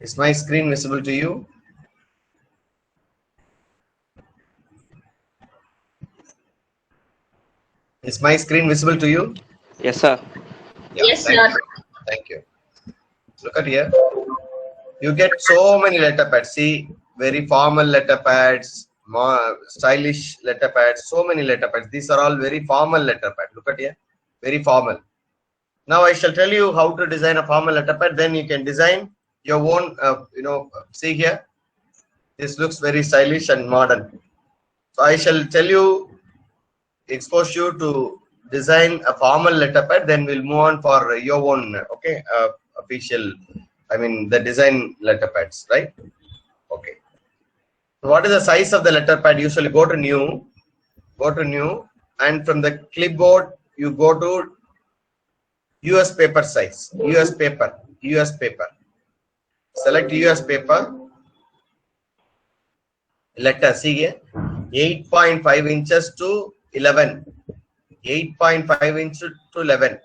Is my screen visible to you? Is my screen visible to you? Yes, sir. Yeah, Yes, thank sir. you. Thank you. Look at here. You get so many letter pads. See, very formal letter pads, more stylish letter pads, so many letter pads. These are all very formal letter pad. Look at here. Very formal. Now I shall tell you how to design a formal letter pad. Then you can design your own, see here. This looks very stylish and modern. So I shall tell you, expose you to design a formal letter pad. Then we'll move on for your own, okay, official, I mean the design letter pads, right? Okay. So what is the size of the letter pad? Usually go to new, and from the clipboard you go to US paper size, US paper. Select US paper. Letter, see here, 8.5 inches to 11. 8.5 inches to 11.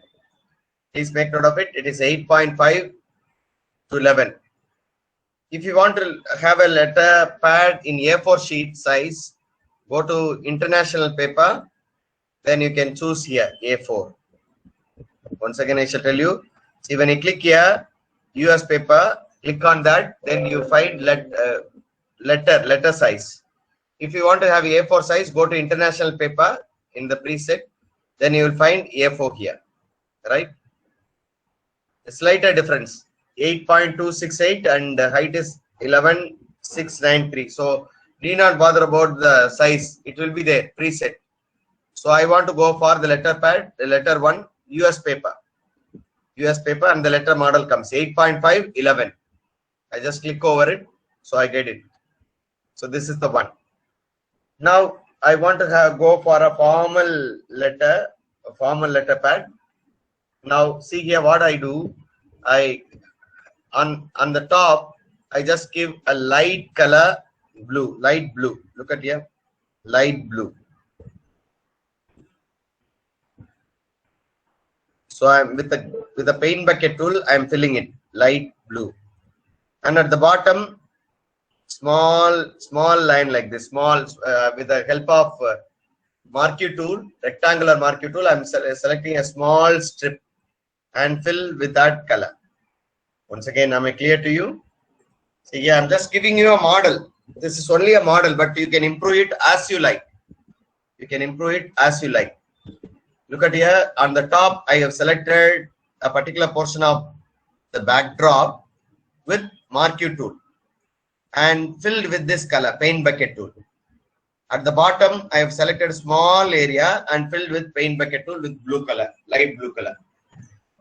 Please make note of it. It is 8.5 to 11. If you want to have a letter pad in A4 sheet size, go to international paper. Then you can choose here A4. Once again, I shall tell you. See, when you click here, US paper, click on that. Then you find letter size. If you want to have A4 size, go to international paper in the preset. Then you will find A4 here, right? A slighter difference, 8.268 and the height is 11,693. So need not bother about the size. It will be there preset. So I want to go for the letter pad, the letter 1, US paper, and the letter model comes 8.5, 11. I just click over it, so I get it. So this is the one. Now I want to go for a formal letter pad. Now see here what I do. I on the top I just give a light color blue, light blue. Look at here, light blue. So I'm with the paint bucket tool, I'm filling it light blue, and at the bottom small line like this, small with the help of marquee tool, rectangular marquee tool, I'm selecting a small strip and fill with that color. Once again, am I clear to you? See, yeah, I'm just giving you a model. This is only a model, but you can improve it as you like. Look at here, on the top I have selected a particular portion of the backdrop with marquee tool and filled with this color, paint bucket tool. At the bottom I have selected a small area and filled with paint bucket tool with blue color, light blue color.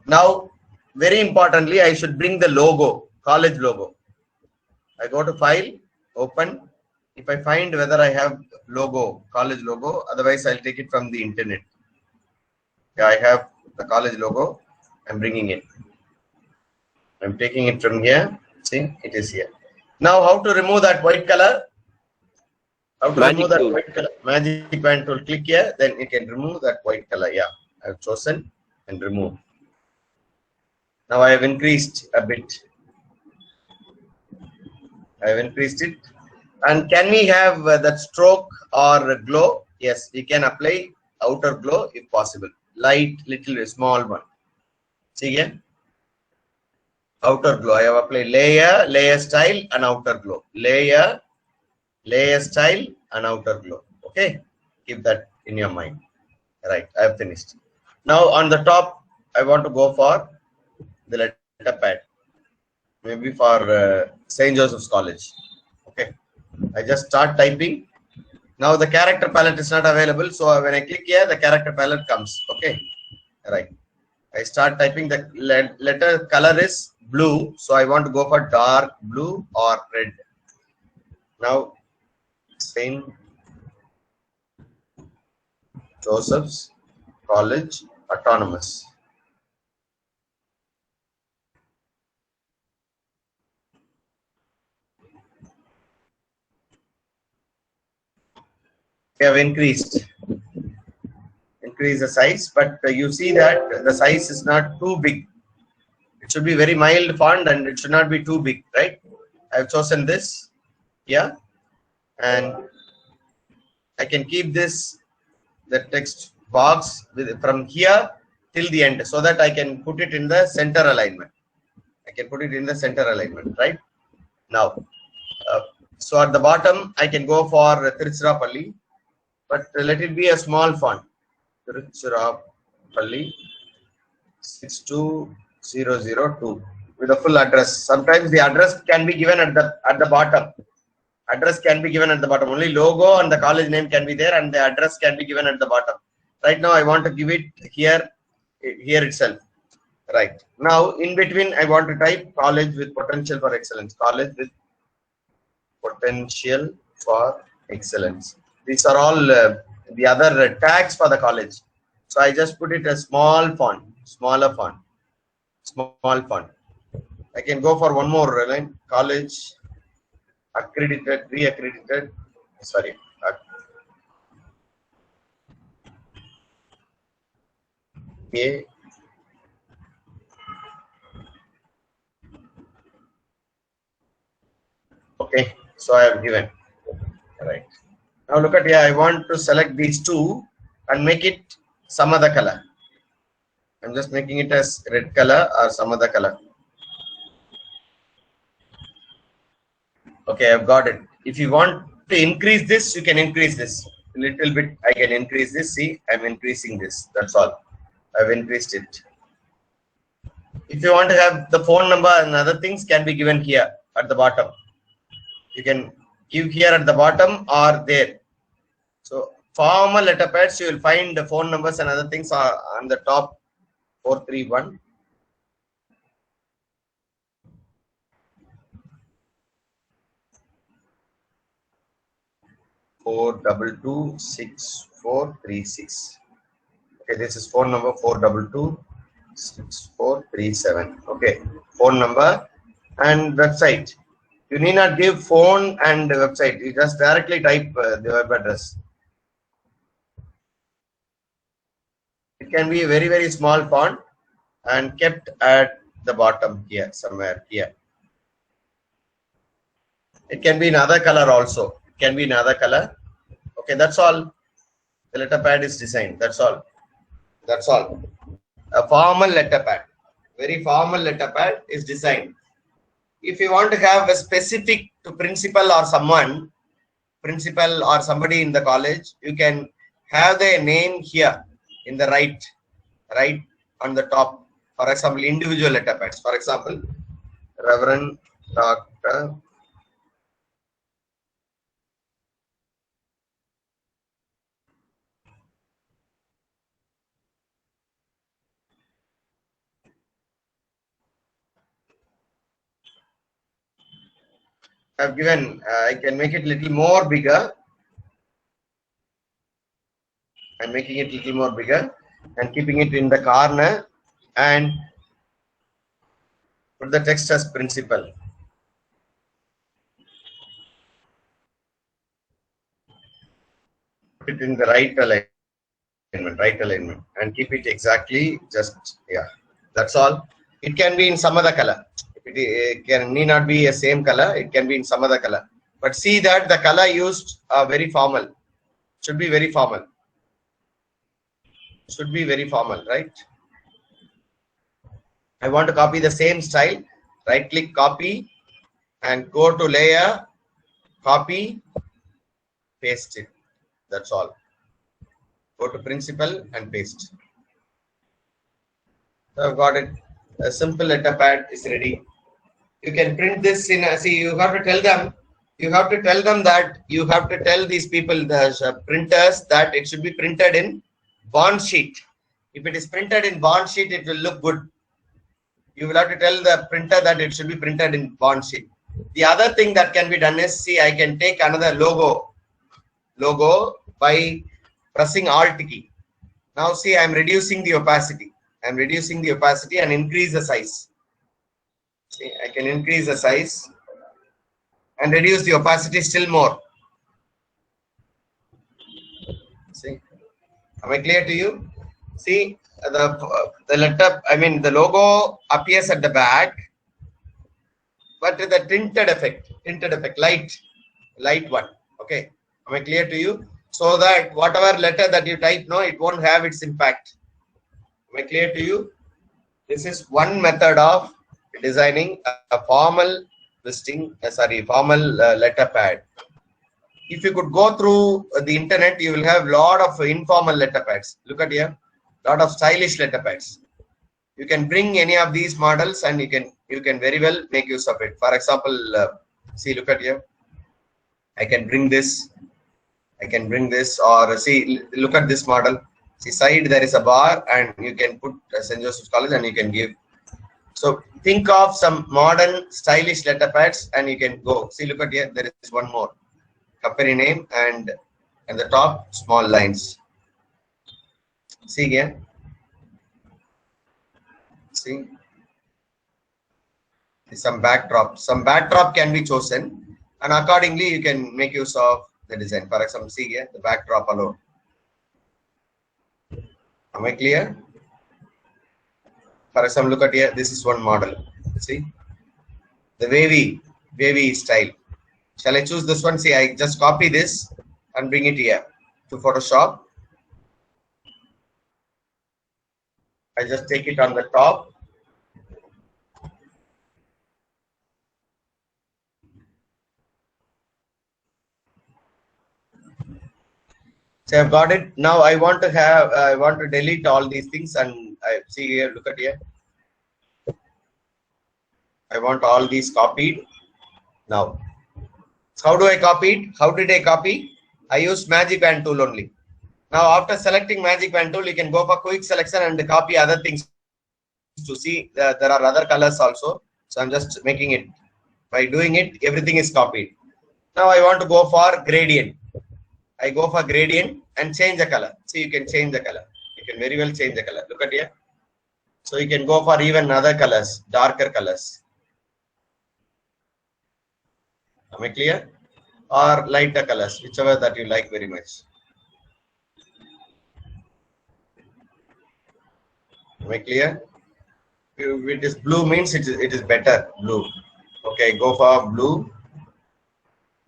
Now very importantly, I should bring the logo, college logo. I go to file, open. If I find whether I have logo, college logo, otherwise I'll take it from the internet. Yeah, I have the college logo. I'm bringing it. I'm taking it from here. See, it is here. Now, how to remove that white color? White color? Magic band tool. Click here, then you can remove that white color. Yeah, I've chosen and remove. Now I have increased a bit. I have increased it. And can we have that stroke or glow? Yes, we can apply outer glow if possible. Light, little, small one. See here? Outer glow. I have applied layer style and outer glow. Layer style and outer glow. Okay? Keep that in your mind. Right, I have finished. Now on the top, I want to go for the letter pad. Maybe for St. Joseph's College. Okay? I just start typing. Now the character palette is not available, so when I click here, the character palette comes. Okay, right. I start typing. The letter color is blue, so I want to go for dark blue or red. Now, St. Joseph's College Autonomous. We have increased the size, but you see that the size is not too big. It should be very mild font and it should not be too big, right? I've chosen this here, and I can keep this, the text box from here till the end, so that I can put it in the center alignment. I can put it in the center alignment, right? Now, so at the bottom, I can go for Tiruchirappalli, but let it be a small font. Tiruchirappalli 62002 with a full address. Sometimes the address can be given at the bottom. Address can be given at the bottom. Only logo and the college name can be there, and the address can be given at the bottom. Right now, I want to give it here itself. Right now, in between, I want to type college with potential for excellence. College with potential for excellence. These are all the other tags for the college. So I just put it a small font, smaller font, small font. I can go for one more line. College accredited, re-accredited. Sorry. A. Okay, so I have given. Right. Now look at here. I want to select these two and make it some other color. I'm just making it as red color or some other color. Okay, I've got it. If you want to increase this, you can increase this a little bit. I can increase this. See, I'm increasing this. That's all. I've increased it. If you want to have the phone number and other things, can be given here at the bottom. You can give here at the bottom or there. So formal letter pads, you will find the phone numbers and other things are on the top. 431. Four double two 6436. Okay, this is phone number 422 6437. Okay, phone number and website. You need not give phone and website. You just directly type the web address. It can be a very, very small font and kept at the bottom here, somewhere here. It can be in other color also. It can be in other color. Okay, that's all. The letter pad is designed. That's all. That's all. A formal letter pad. Very formal letter pad is designed. If you want to have a specific to principal or someone, principal or somebody in the college, you can have their name here in the right on the top. For example, individual letter pads. For example, Reverend Dr. I've given, I can make it a little more bigger. I'm making it a little more bigger and keeping it in the corner and put the text as principal. Put it in the right alignment, and keep it exactly just, yeah, that's all. It can be in some other color. It need not be a same color. It can be in some other color. But see that the color used are very formal. Should be very formal. Should be very formal, right? I want to copy the same style. Right click, copy, and go to layer, copy, paste it. That's all. Go to principal and paste. So I've got it. A simple letter pad is ready. You can print this in a, see, you have to tell them that you have to tell these people, the printers, that it should be printed in bond sheet. If it is printed in bond sheet, it will look good. You will have to tell the printer that it should be printed in bond sheet. The other thing that can be done is, see, I can take another logo by pressing Alt key. Now see, I am reducing the opacity. I am reducing the opacity and increase the size. See, I can increase the size and reduce the opacity still more. See, am I clear to you? See, the letter, I mean the logo appears at the back. but the tinted effect, light one. Okay, am I clear to you? So that whatever letter that you type, no, it won't have its impact. Am I clear to you? This is one method of designing a formal formal letter pad. If you could go through the internet, you will have lot of informal letter pads. Look at here, lot of stylish letter pads. You can bring any of these models and you can very well make use of it. For example, see, look at here. I can bring this, or see, look at this model. See, side there is a bar and you can put St. Joseph's College and you can give. So think of some modern stylish letter pads and you can go. See, look at here, there is one more. Company name and the top small lines. See here. See. Some backdrop. Some backdrop can be chosen and accordingly you can make use of the design. For example, see here, the backdrop alone. Am I clear? For example, look at here, this is one model. See, the wavy style. Shall I choose this one? See, I just copy this and bring it here to Photoshop. I just take it on the top. So I've got it. Now I want to delete all these things and I see here, look at here. I want all these copied. Now, how do I copy it? How did I copy? I use Magic Wand tool only. Now after selecting Magic Wand tool, you can go for quick selection and copy other things to see. There are other colors also. So I'm just making it. By doing it, everything is copied. Now I want to go for gradient. I go for gradient and change the color. See, you can change the color. You can very well change the color. Look at here. So you can go for even other colors, darker colors. Am I clear? Or lighter colors, whichever that you like very much. Am I clear? If it is blue means it is better, blue. Okay, go for blue.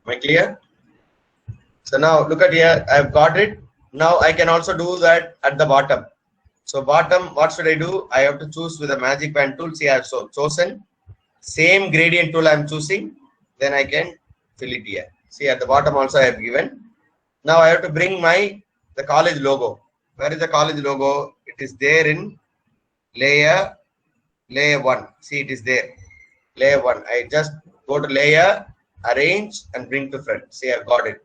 Am I clear? So now look at here, I've got it. Now I can also do that at the bottom. So bottom, what should I do? I have to choose with the Magic Wand tool. See, I have chosen. Same gradient tool I'm choosing. Then I can fill it here. See, at the bottom also I have given. Now I have to bring the college logo. Where is the college logo? It is there in layer 1. See, it is there. Layer 1. I just go to layer, arrange and bring to front. See, I've got it.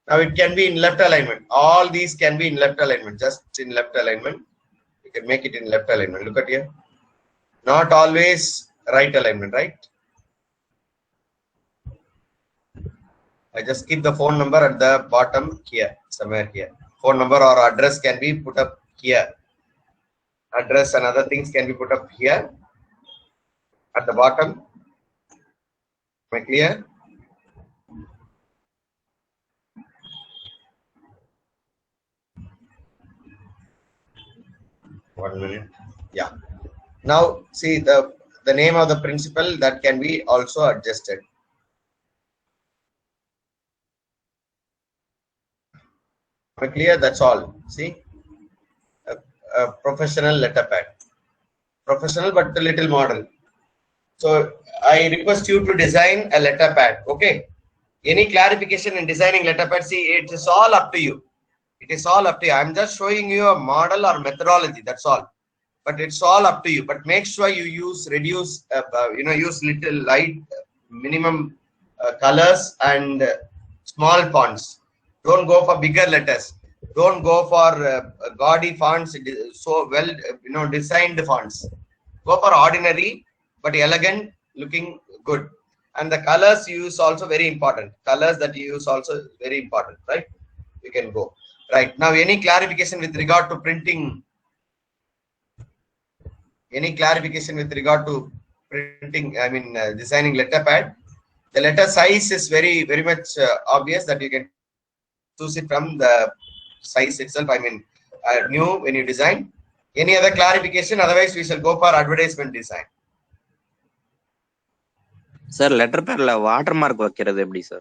Now it can be in left alignment. All these can be in left alignment. Just in left alignment. You can make it in left alignment. Look at here. Not always right alignment, right? I just keep the phone number at the bottom here, somewhere here. Phone number or address can be put up here. Address and other things can be put up here at the bottom. Am I clear? One minute. Yeah. Now see the name of the principal that can be also adjusted. Am I clear? That's all. See, a professional letter pad. Professional but a little modern. So I request you to design a letter pad. Okay. Any clarification in designing letter pad? See, it is all up to you. It is all up to you. I'm just showing you a model or methodology. That's all. But it's all up to you. But make sure you use use little light, minimum colors and small fonts. Don't go for bigger letters. Don't go for gaudy fonts. So well, designed fonts. Go for ordinary but elegant, looking good. And the colors you use also very important. Colors that you use also very important, right? You can go. Right. Now, any clarification with regard to printing? Any clarification with regard to printing, designing letter pad? The letter size is very much obvious that you can choose it from the size itself. New when you design. Any other clarification? Otherwise, we shall go for advertisement design. Sir, letter padல watermark வைக்கிறது எப்படி sir?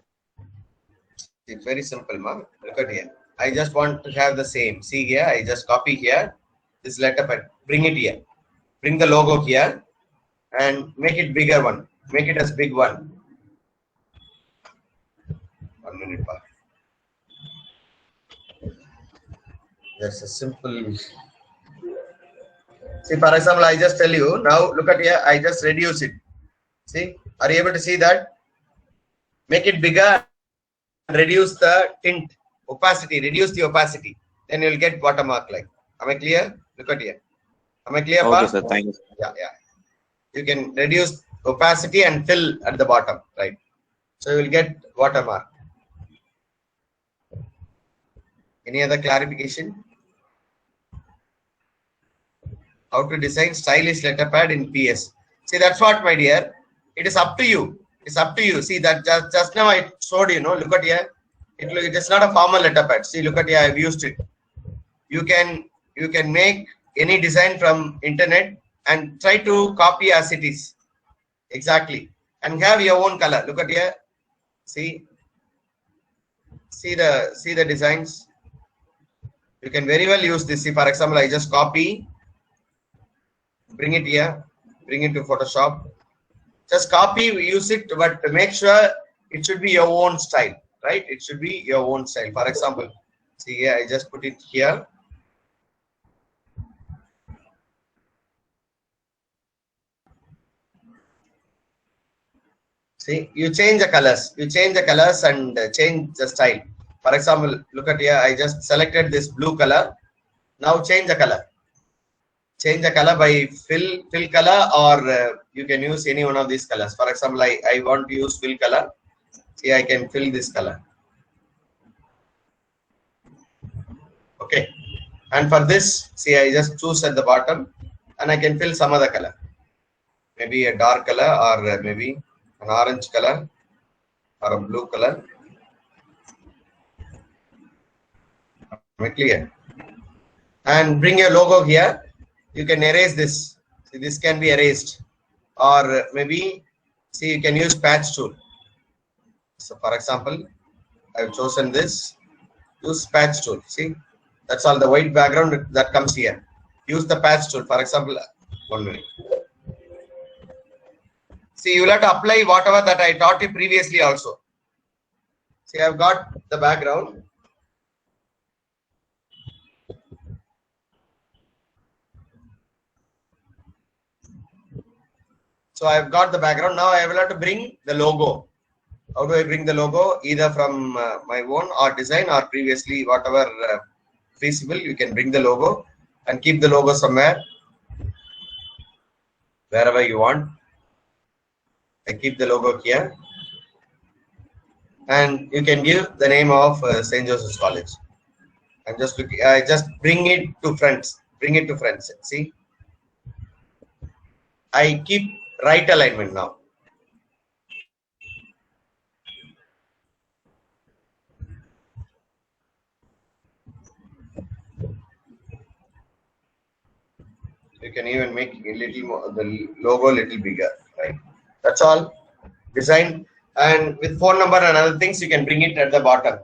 It's very simple, ma. Look at here. I just want to have the same. See here, I just copy here this letter pad. Bring it here. Bring the logo here and make it bigger one. Make it as big one. 1 minute, ma. That's a simple. See, for example, I just tell you now. Look at here. I just reduce it. See, are you able to see that? Make it bigger. Reduce the tint, opacity. Reduce the opacity. Then you will get watermark like. Am I clear? Look at here. Am I clear? Okay, sir. Thank you. Yeah. You can reduce opacity and fill at the bottom, right? So you will get watermark. Any other clarification? How to design stylish letter pad in PS? See, that's what, my dear. It is up to you. It's up to you. See that just now I showed you. Look at here. It is not a formal letter pad. See, look at here. I've used it. You can make any design from internet and try to copy as it is exactly and have your own color. Look at here. See the designs. You can very well use this. See, for example, I just copy, bring it here, bring it to Photoshop. Just copy, use it, but make sure it should be your own style, right? It should be your own style. For example, see here, I just put it here. See, you change the colors. You change the colors and change the style. For example, look at here. I just selected this blue color. Now change the color. Change the color by fill color, or you can use any one of these colors. For example, I want to use fill color. See, I can fill this color. Okay. And for this, see, I just choose at the bottom and I can fill some other color. Maybe a dark color, or maybe an orange color, or a blue color. Am I clear? And bring your logo here. You can erase this. See, this can be erased, or maybe, see, you can use patch tool. So for example, I've chosen this. Use patch tool. See, that's all the white background that comes here. Use the patch tool. For example, 1 minute. See, you will have to apply whatever that I taught you previously also. See, I've got the background. So I've got the background. Now I will have to bring the logo. How do I bring the logo? Either from my own or design, or previously whatever feasible. You can bring the logo and keep the logo somewhere, wherever you want. I keep the logo here, and you can give the name of St. Joseph's College. I'm just looking. I just bring it to friends. Bring it to friends. See, I keep right alignment now. You can even make a little more, the logo a little bigger, right? That's all. Design, and with phone number and other things, you can bring it at the bottom.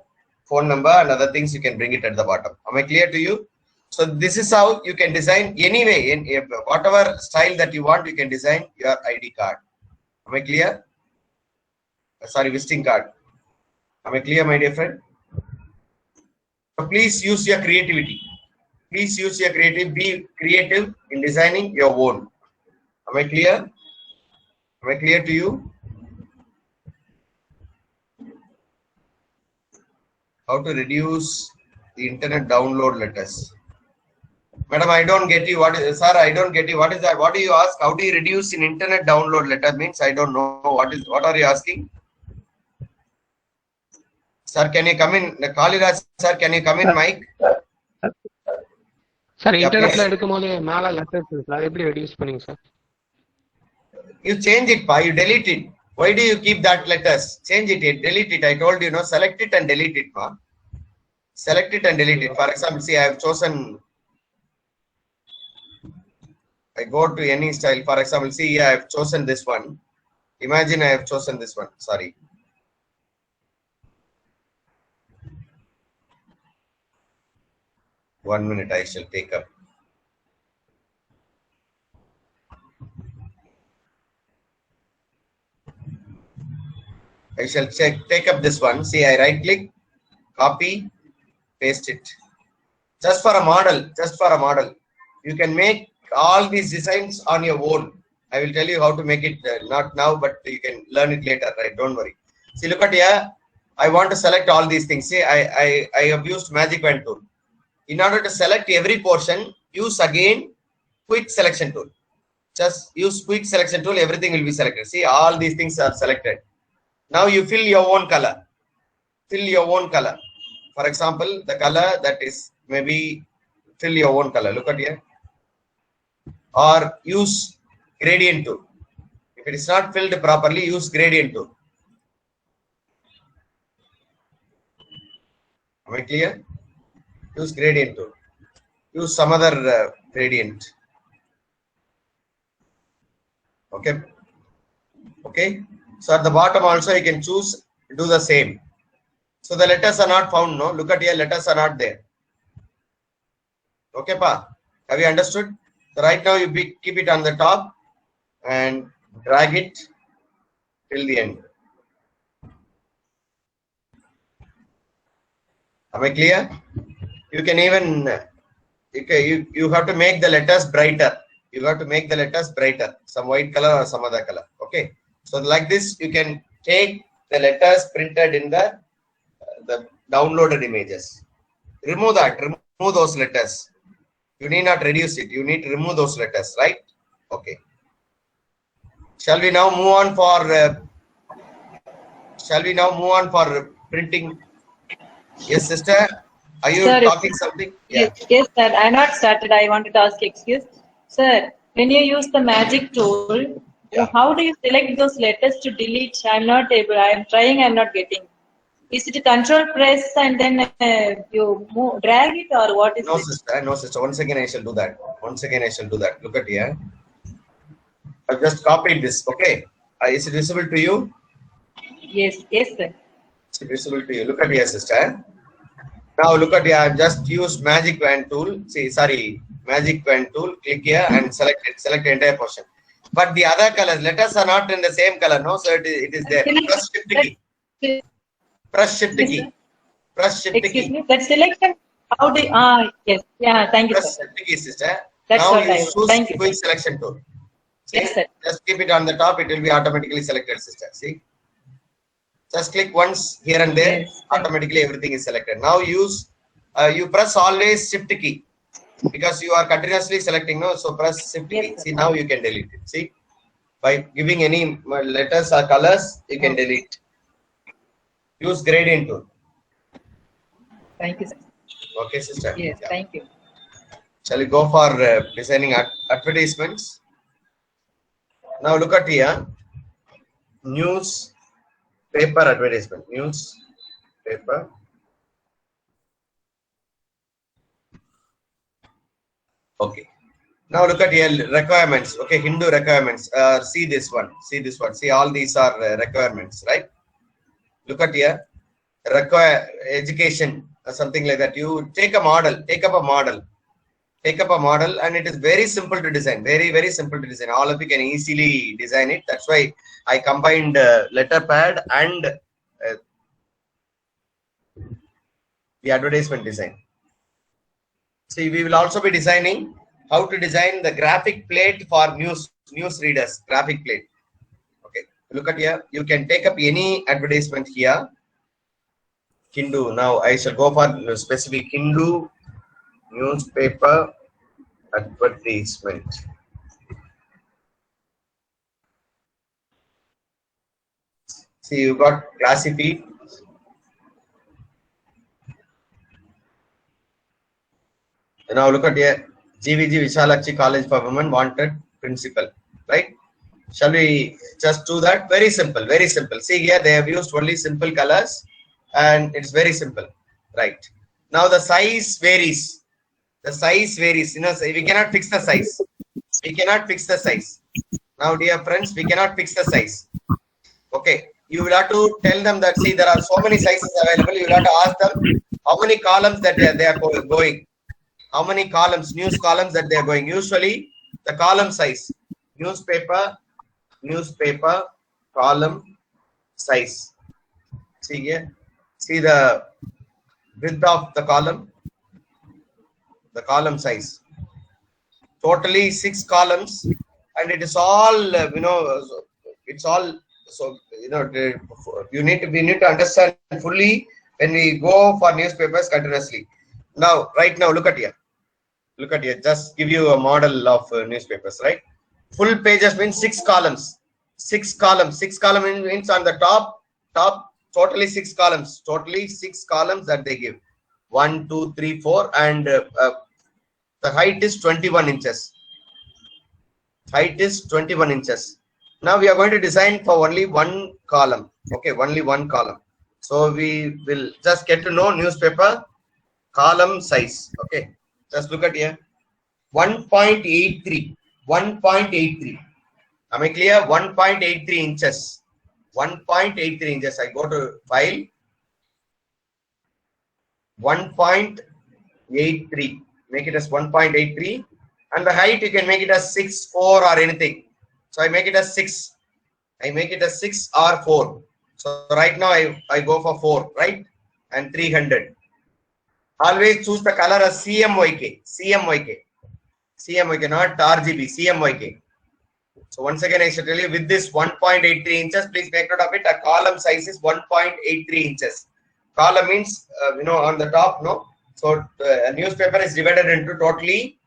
Phone number and other things, you can bring it at the bottom. Am I clear to you? So this is how you can design anyway, in whatever style that you want. You can design your ID card. Am I clear? Sorry, visiting card. Am I clear, my dear friend? So please use your creativity. Please use your creative. Be creative in designing your own. Am I clear? Am I clear to you? How to reduce the internet download letters? Madam, I don't get you. What is, sir? I don't get you. What is that? What do you ask? How do you reduce in internet download letter? Means I don't know. What are you asking? Sir, can you come in? Kaliraj, sir, can you come in, Mike? Sir, internetல எடுக்கும்போது மேல letters இருக்கு. அதை எப்படி reduce பண்ணீங்க sir? You change it, pa. You delete it. Why do you keep that letters? Change it. Delete it. I told you, no. Select it and delete it, pa. Select it and delete it. For example, see, I have chosen. I go to any style. For example, see, I have chosen this one. Imagine I have chosen this one. Sorry. One minute, I shall take up. I shall take up this one. See, I right click, copy, paste it. Just for a model, just for a model. You can make all these designs on your own. I will tell you how to make it, not now, but you can learn it later, right? Don't worry. See, look at here. I want to select all these things. See, I have used Magic Wand tool. In order to select every portion, use again quick selection tool. Just use quick selection tool, everything will be selected. See, all these things are selected. Now you fill your own color. Fill your own color. For example, the color that is maybe fill your own color. Look at here. Or use gradient tool. If it is not filled properly, use gradient tool. Am I clear? Use gradient tool. Use some other gradient. Okay. Okay. So at the bottom also you can choose, do the same. So the letters are not found, no? Look at here, letters are not there. Okay, pa? Have you understood? So right now you keep it on the top and drag it till the end. Am I clear? You can even, you have to make the letters brighter. You have to make the letters brighter. Some white color or some other color. Okay. So like this, you can take the letters printed in the downloaded images. Remove that. Remove those letters. You need not reduce it. You need to remove those letters, right? Okay. Shall we now move on for? Shall we now move on for printing? Yes, sister. Are you talking something? Yeah. Yes, sir. I not started. I wanted to ask excuse, sir. When you use the magic tool, how do you select those letters to delete? I'm not able. I'm trying. I'm not getting. Is it a control press and then you drag it, or what is it? No, sister. No, sister. Once again, I shall do that. Once again, I shall do that. Look at here. I've just copied this. Okay. Is it visible to you? Yes. Yes, sir. Is it visible to you? Look at here, sister. Now look at here. I've just used Magic Wand tool. See, sorry, Magic Wand tool. Click here and select it. Select the entire portion. But the other colors, letters are not in the same color. No, so it is there. Press shift key. Press shift key. Press shift key. Excuse me. That selection. How do? Yes. Yeah. Thank you, Press sir. shift key, sister. That's now what you I choose thank you. quick selection tool. See? Yes, sir. Just keep it on the top. It will be automatically selected, sister. See. Just click once here and there. Yes. Automatically everything is selected. Now use. You press always shift key because you are continuously selecting. No, so press shift key. Yes, see, now you can delete it. See, by giving any letters or colors, you can delete. Use gradient tool. Thank you, sir. Okay, sister. Yes. Yeah. Thank you. Shall we go for designing advertisements? Now look at here. News paper advertisement. News paper. Okay. Now look at here requirements. Okay, Hindu requirements. See this one. See this one. See, all these are requirements, right? Look at here. Require education or something like that. You take a model. Take up a model. Take up a model, and it is very simple to design. Very, very simple to design. All of you can easily design it. That's why I combined letterpad and the advertisement design. See, we will also be designing how to design the graphic plate for news readers. Graphic plate. Okay, look at here. You can take up any advertisement here. Hindu. Now I shall go for specific Hindu newspaper advertisement. See, you got classy feed. Now look at here. GVG Vishalakshi College for Women wanted principal, right? Shall we just do that? Very simple, very simple. See here, they have used only simple colors and it's very simple, right? Now the size varies. The size varies. You know, we cannot fix the size. We cannot fix the size. Now, dear friends, we cannot fix the size. Okay, you will have to tell them that, see, there are so many sizes available. You will have to ask them how many columns that they are going. How many columns, news columns that they are going. Usually the column size, newspaper, column size. See here, see the width of the column size. Totally 6 columns, and it is all, it's all, so, we need to understand fully when we go for newspapers continuously. Now, right now, look at here, just give you a model of newspapers, right? Full pages means 6 columns. 6 columns means on the top, totally 6 columns. Totally 6 columns that they give. 1, 2, 3, 4, and the height is 21 inches. Height is 21 inches. Now we are going to design for only one column. Okay, only one column. So we will just get to know newspaper column size. Okay, just look at here. 1.83. 1.83. Am I clear? 1.83 inches. 1.83 inches. I go to file. 1.83. Make it as 1.83. And the height you can make it as 6, 4 or anything. So I make it as 6. I make it as 6 or 4. So right now I go for 4, right? And 300. Always choose the color as CMYK. CMYK, not RGB. CMYK. So once again, I should tell you, with this 1.83 inches, please make note of it. A column size is 1.83 inches. Column means, on the top, no? So a newspaper is divided into totally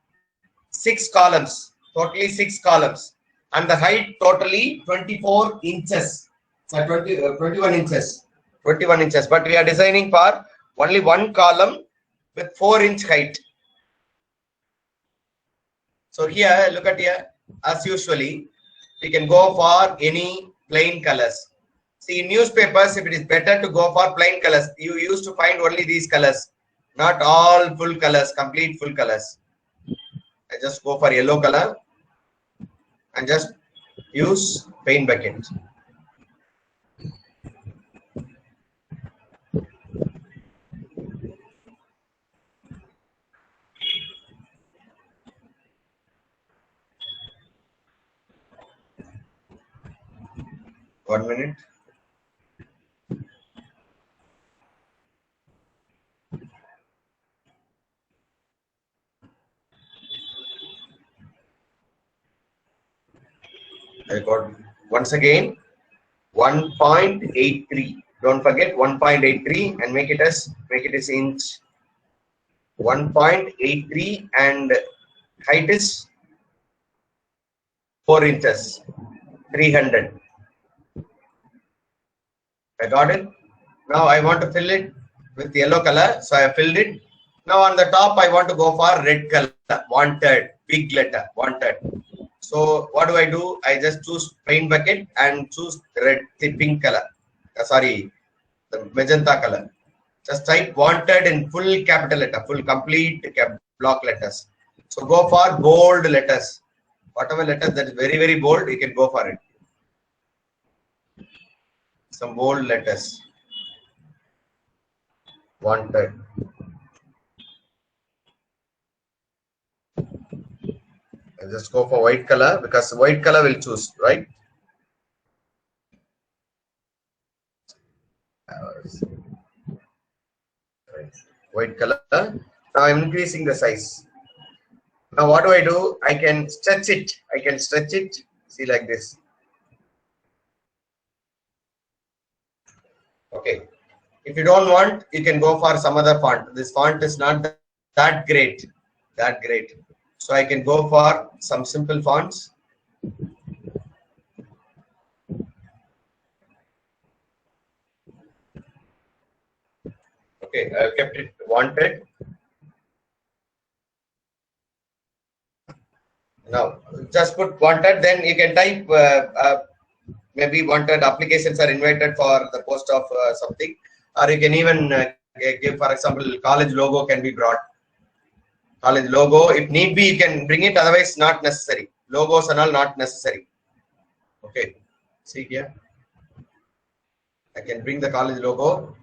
6 columns. Totally 6 columns. And the height totally 24 inches. So 21 inches. 21 inches. But we are designing for only one column with 4-inch height. So here, look at here. As usually, we can go for any plain colors. See, in newspapers, if it is better to go for plain colors, you used to find only these colors, not all full colors, complete full colors. I just go for yellow color and just use paint bucket. One minute. I got once again 1.83. Don't forget 1.83 and make it as inch. 1.83 and height is 4 inches. 300. I got it. Now I want to fill it with yellow color, so I filled it. Now on the top I want to go for red color. Wanted, big letter, wanted. So what do? I just choose paint bucket and choose red, the pink color. The magenta color. Just type wanted in full capital letter, full complete block letters. So go for bold letters. Whatever letters that is very, very bold, you can go for it. Some bold letters. Wanted. And just go for white color because white color will choose, right? White color. Now I'm increasing the size. Now what do? I can stretch it. See, like this. Okay. If you don't want, you can go for some other font. This font is not that great. So I can go for some simple fonts. Okay, I kept it wanted. Now just put wanted, then you can type maybe wanted applications are invited for the post of something, or you can even give, for example, college logo can be brought. College logo, if need be, you can bring it, otherwise not necessary. Logos and all not necessary. Okay, see here. I can bring the college logo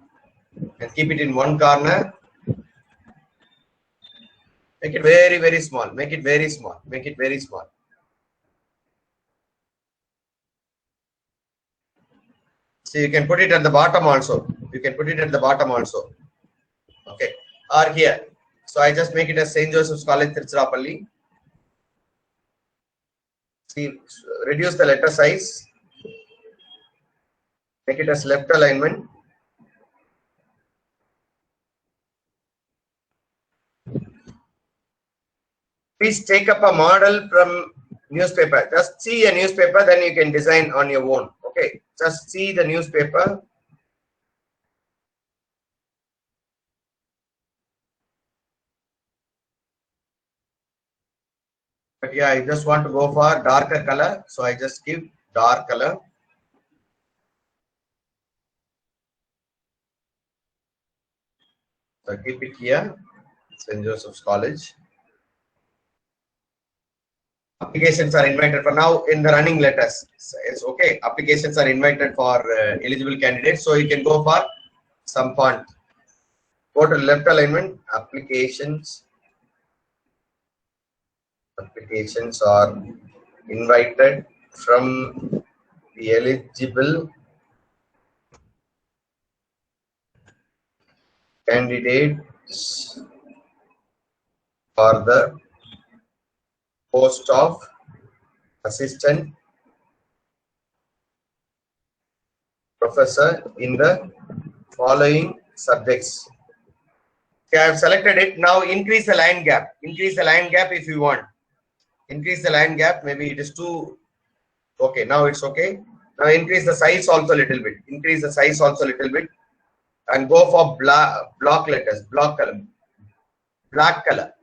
and keep it in one corner. Make it very, very small. Make it very small. Make it very small. So you can put it at the bottom also. You can put it at the bottom also. Okay. Or here. So I just make it as St. Joseph's College, Tiruchirappalli. See, reduce the letter size. Make it as left alignment. Please take up a model from newspaper. Just see a newspaper, then you can design on your own. Okay, just see the newspaper. But yeah, I just want to go for darker color, so I just give dark color. So keep it here, St. Joseph's College. Applications are invited for now in the running letters. It's okay. Applications are invited for eligible candidates, so you can go for some font. Go to left alignment. Applications. Applications are invited from the eligible candidates for the post of assistant professor in the following subjects. Okay, I have selected it. Now increase the line gap. Increase the line gap if you want. Increase the line gap. Maybe it is too. Okay, now it's okay. Now increase the size also a little bit. Increase the size also a little bit. And go for block letters. Block color. Black color.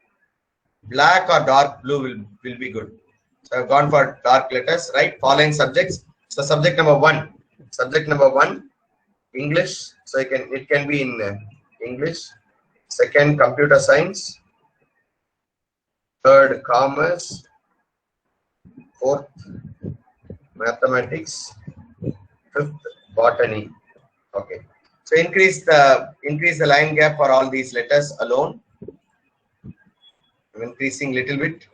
Black or dark blue will be good. So I've gone for dark letters, right? Following subjects. So subject number 1. Subject number 1, English. So it can be in English. Second, computer science. Third, commerce. Fourth, mathematics. Fifth, botany. Okay. So increase the line gap for all these letters alone. I'm increasing little bit.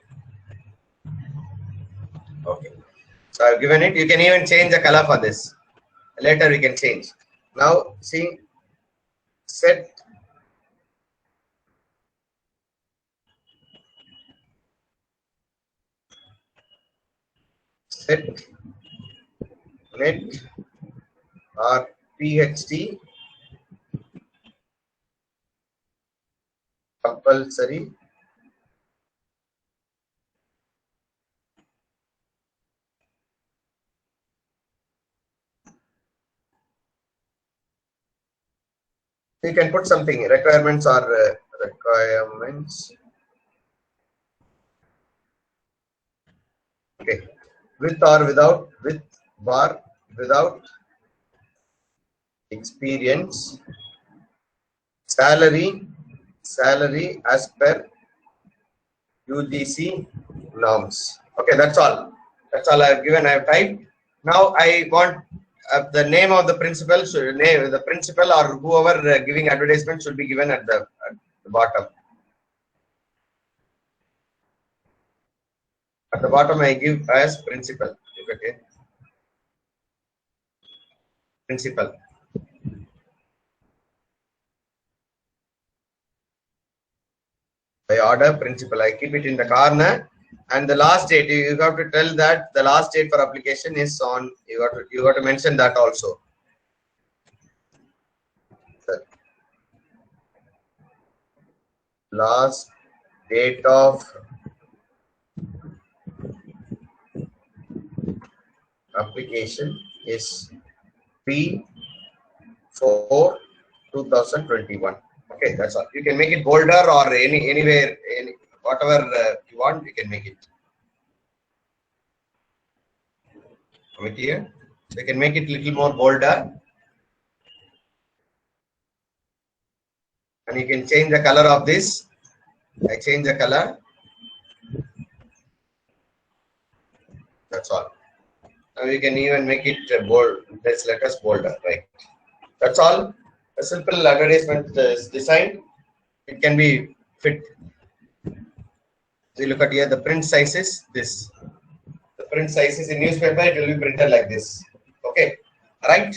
Okay. So I've given it. You can even change the color for this. Later we can change. Now see, set net or PhD compulsory you can put something requirements or requirements. Okay, with or without, with bar without experience, salary as per UGC norms. Okay, that's all. That's all I have given. I have typed. Now I want the name of the principal. So name the principal or whoever giving advertisement should be given at the bottom. At the bottom, I give as principal. Okay. Principal. By order, principal. I keep it in the corner. And the last date, you have to tell that the last date for application is on. You got to mention that also. Last date of application is 3/4/2021. Okay, that's all. You can make it bolder or anywhere, whatever you want, you can make it. Over here, so you can make it little more bolder, and you can change the color of this. I change the color. That's all. Now you can even make it bold. This letters bolder, right? That's all. A simple advertisement is designed. It can be fit. So you look at here, the print size is this. The print size is in newspaper, it will be printed like this. Okay, right?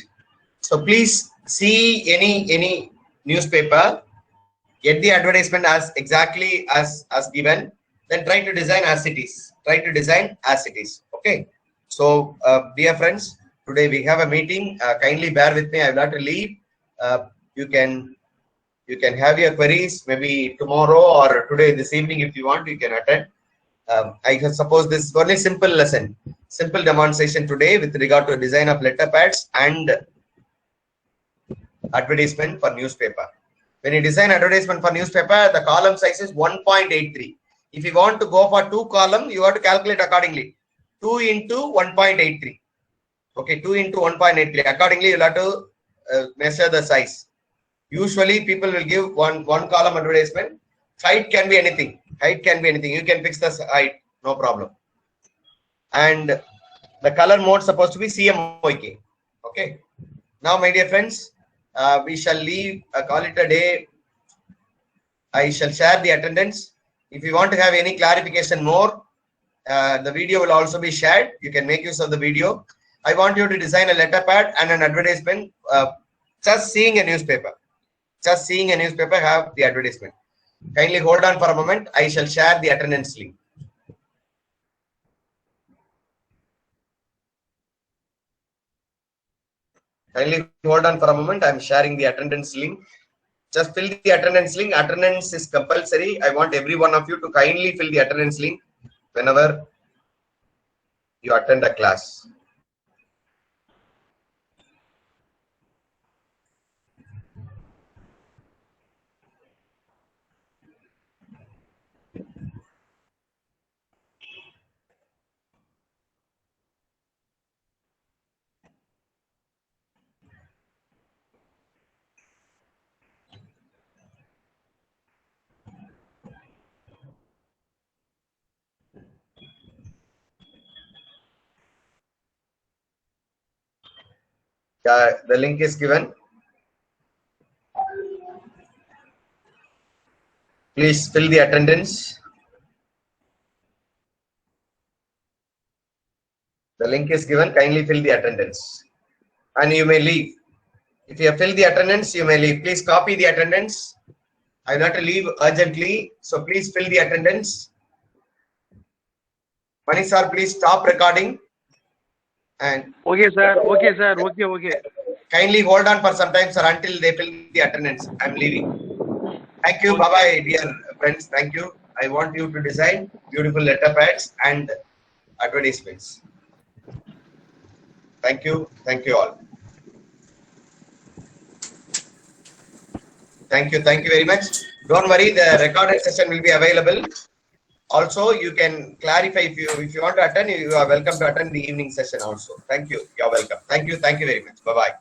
So please see any newspaper, get the advertisement as exactly as given, then try to design as it is. Try to design as it is. Okay. So dear friends, today we have a meeting. Kindly bear with me. I will have to leave. You can have your queries maybe tomorrow or today this evening if you want. You can attend. I suppose this is only simple lesson, simple demonstration today with regard to design of letter pads and advertisement for newspaper. When you design advertisement for newspaper, the column size is 1.83. If you want to go for 2 column, you have to calculate accordingly. 2 into 1.83. Okay, 2 into 1.83. Accordingly, you'll have to measure the size. Usually, people will give one column advertisement. Height can be anything. Height can be anything. You can fix the height, no problem. And the color mode supposed to be CMYK. Okay. Now, my dear friends, we shall leave. Call it a day. I shall share the attendance. If you want to have any clarification more, the video will also be shared. You can make use of the video. I want you to design a letter pad and an advertisement. Just seeing a newspaper. Just seeing a newspaper, have the advertisement. Kindly hold on for a moment. I shall share the attendance link. Kindly hold on for a moment. I am sharing the attendance link. Just fill the attendance link. Attendance is compulsory. I want every one of you to kindly fill the attendance link whenever you attend a class. The link is given. Please fill the attendance. The link is given. Kindly fill the attendance. And you may leave. If you have filled the attendance, you may leave. Please copy the attendance. I will have to leave urgently. So please fill the attendance. Mani sir, please stop recording. And okay, sir. Okay. Kindly hold on for some time, sir, until they fill the attendance. I'm leaving. Thank you. Bye-bye, dear friends. Thank you. I want you to design beautiful letter pads and advertisements. Thank you. Thank you all. Thank you. Thank you very much. Don't worry. The recorded session will be available. Also, you can clarify if you want to attend. You are welcome to attend the evening session also. Thank you. You're welcome. Thank you. Thank you very much. Bye-bye.